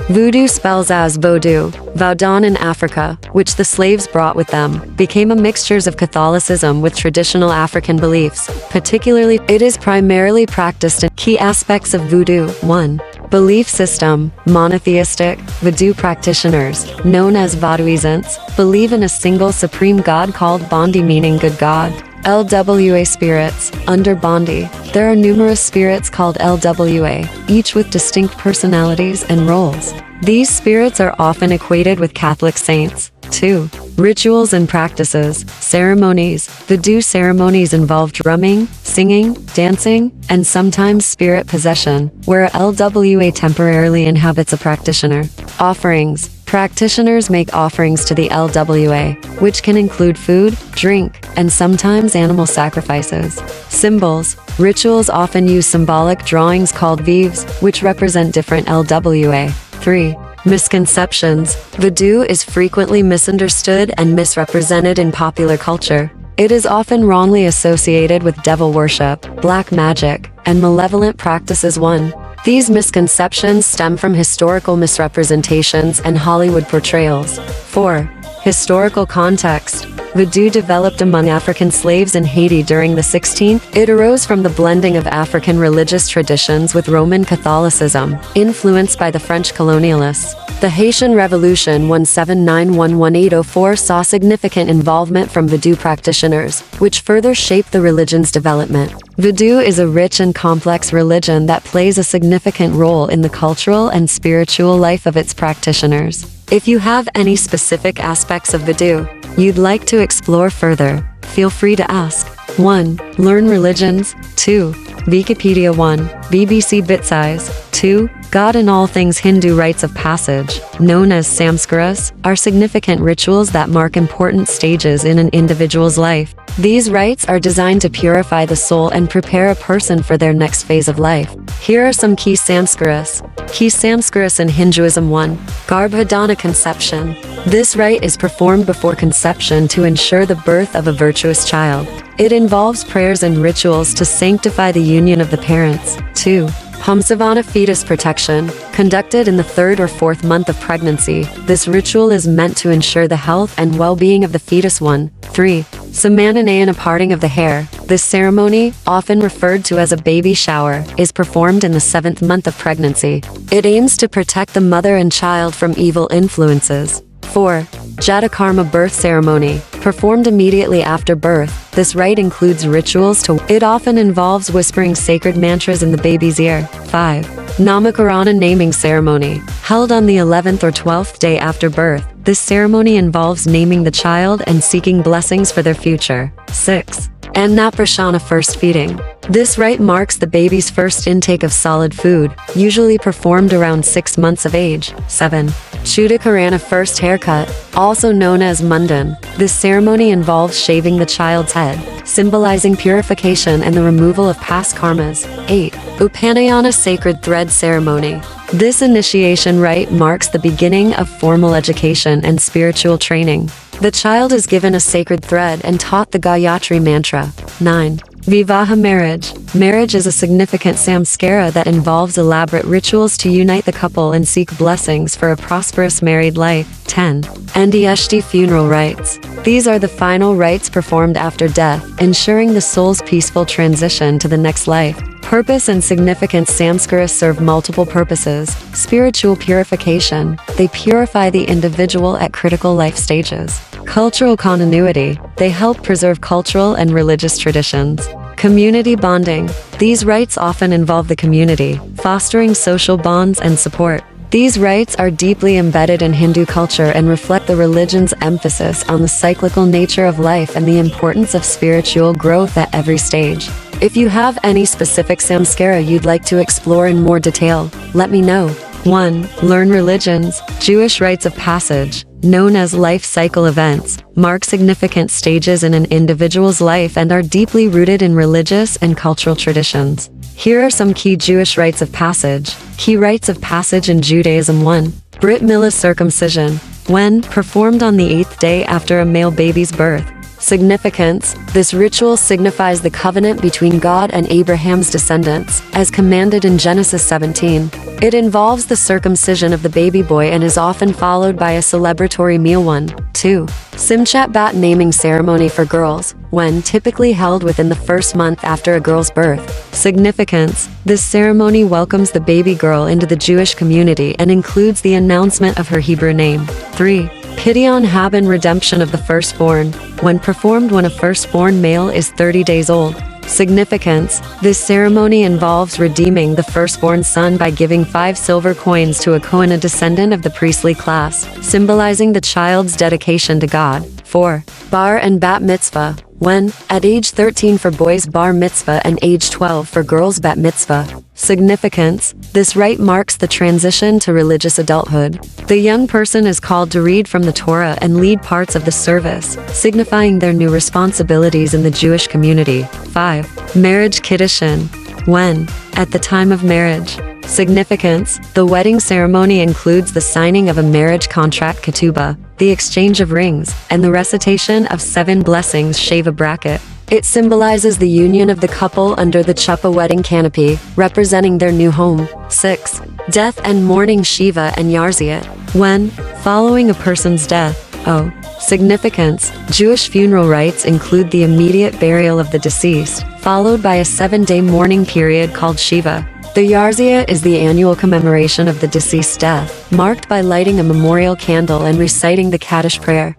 Voodoo spells as Vodou, Vaudon in Africa, which the slaves brought with them, became a mixture of Catholicism with traditional African beliefs. Particularly, it is primarily practiced in key aspects of voodoo. 1. Belief system. Monotheistic, voodoo practitioners, known as Vodouisants, believe in a single supreme god called Bondi, meaning good god. LWA spirits. Under Bondi, there are numerous spirits called LWA, each with distinct personalities and roles. These spirits are often equated with Catholic saints. 2. Rituals and practices. Ceremonies. Voodoo ceremonies involve drumming, singing, dancing, and sometimes spirit possession, where a LWA temporarily inhabits a practitioner. Offerings. Practitioners make offerings to the LWA, which can include food, drink, and sometimes animal sacrifices. Symbols. Rituals often use symbolic drawings called vives, which represent different LWA. 3. Misconceptions. Voodoo is frequently misunderstood and misrepresented in popular culture. It is often wrongly associated with devil worship, black magic, and malevolent practices. 1. These misconceptions stem from historical misrepresentations and Hollywood portrayals. 4. Historical context. Voodoo developed among African slaves in Haiti during the 16th. It arose from the blending of African religious traditions with Roman Catholicism, influenced by the French colonialists. The Haitian Revolution 1791-1804 saw significant involvement from Voodoo practitioners, which further shaped the religion's development. Voodoo is a rich and complex religion that plays a significant role in the cultural and spiritual life of its practitioners. If you have any specific aspects of Voodoo you'd like to explore further, feel free to ask. 1. Learn religions. 2. Wikipedia. 1. BBC Bitsize. 2. God and all things. Hindu rites of passage, known as samskaras, are significant rituals that mark important stages in an individual's life. These rites are designed to purify the soul and prepare a person for their next phase of life. Here are some key samskaras. Key samskaras in Hinduism. 1. Garbhodana conception. This rite is performed before conception to ensure the birth of a virtuous child. It involves prayers and rituals to sanctify the union of the parents. 2. Hamsavana fetus protection. Conducted in the 3rd or 4th month of pregnancy, this ritual is meant to ensure the health and well-being of the fetus. 1. 3. Samananayana parting of the hair. This ceremony, often referred to as a baby shower, is performed in the 7th month of pregnancy. It aims to protect the mother and child from evil influences. 4. Jatakarma birth ceremony. Performed immediately after birth, this rite includes rituals It often involves whispering sacred mantras in the baby's ear. 5. Namakarana naming ceremony. Held on the 11th or 12th day after birth, this ceremony involves naming the child and seeking blessings for their future. 6. Annaprashana first feeding. This rite marks the baby's first intake of solid food, usually performed around 6 months of age. 7. Chudakarana first haircut, also known as Mundan. This ceremony involves shaving the child's head, symbolizing purification and the removal of past karmas. 8. Upanayana sacred thread ceremony. This initiation rite marks the beginning of formal education and spiritual training. The child is given a sacred thread and taught the Gayatri mantra. 9. Vivaha marriage. Marriage is a significant samskara that involves elaborate rituals to unite the couple and seek blessings for a prosperous married life. 10. Andyeshti funeral rites. These are the final rites performed after death, ensuring the soul's peaceful transition to the next life. Purpose and significance. Samskaras serve multiple purposes. Spiritual purification. They purify the individual at critical life stages. Cultural continuity. They help preserve cultural and religious traditions. Community bonding. These rites often involve the community, fostering social bonds and support. These rites are deeply embedded in Hindu culture and reflect the religion's emphasis on the cyclical nature of life and the importance of spiritual growth at every stage. If you have any specific samskara you'd like to explore in more detail, let me know. 1. Learn religions. Jewish rites of passage, known as life cycle events, mark significant stages in an individual's life and are deeply rooted in religious and cultural traditions. Here are some key Jewish rites of passage. Key rites of passage in Judaism. 1. Brit Milah circumcision. When performed on the 8th day after a male baby's birth, Significance: this ritual signifies the covenant between God and Abraham's descendants, as commanded in Genesis 17. It involves the circumcision of the baby boy and is often followed by a celebratory meal. 2. Simchat Bat naming ceremony for girls, when typically held within the first month after a girl's birth. Significance: this ceremony welcomes the baby girl into the Jewish community and includes the announcement of her Hebrew name. 3. Pidyon Haben redemption of the firstborn, when performed when a firstborn male is 30 days old. Significance: this ceremony involves redeeming the firstborn son by giving 5 silver coins to a Kohen, a descendant of the priestly class, symbolizing the child's dedication to God. 4. Bar and Bat Mitzvah, when, at age 13 for boys bar mitzvah and age 12 for girls bat mitzvah. Significance: this rite marks the transition to religious adulthood. The young person is called to read from the Torah and lead parts of the service, signifying their new responsibilities in the Jewish community. 5. Marriage Kiddushin, when, at the time of marriage. Significance: the wedding ceremony includes the signing of a marriage contract ketubah, the exchange of rings, and the recitation of 7 blessings sheva bracket. It symbolizes the union of the couple under the chuppah wedding canopy, representing their new home. 6. Death and mourning Shiva and Yarziat, when, following a person's death. Significance: Jewish funeral rites include the immediate burial of the deceased, followed by a 7-day mourning period called Shiva. The Yarzia is the annual commemoration of the deceased's death, marked by lighting a memorial candle and reciting the Kaddish prayer.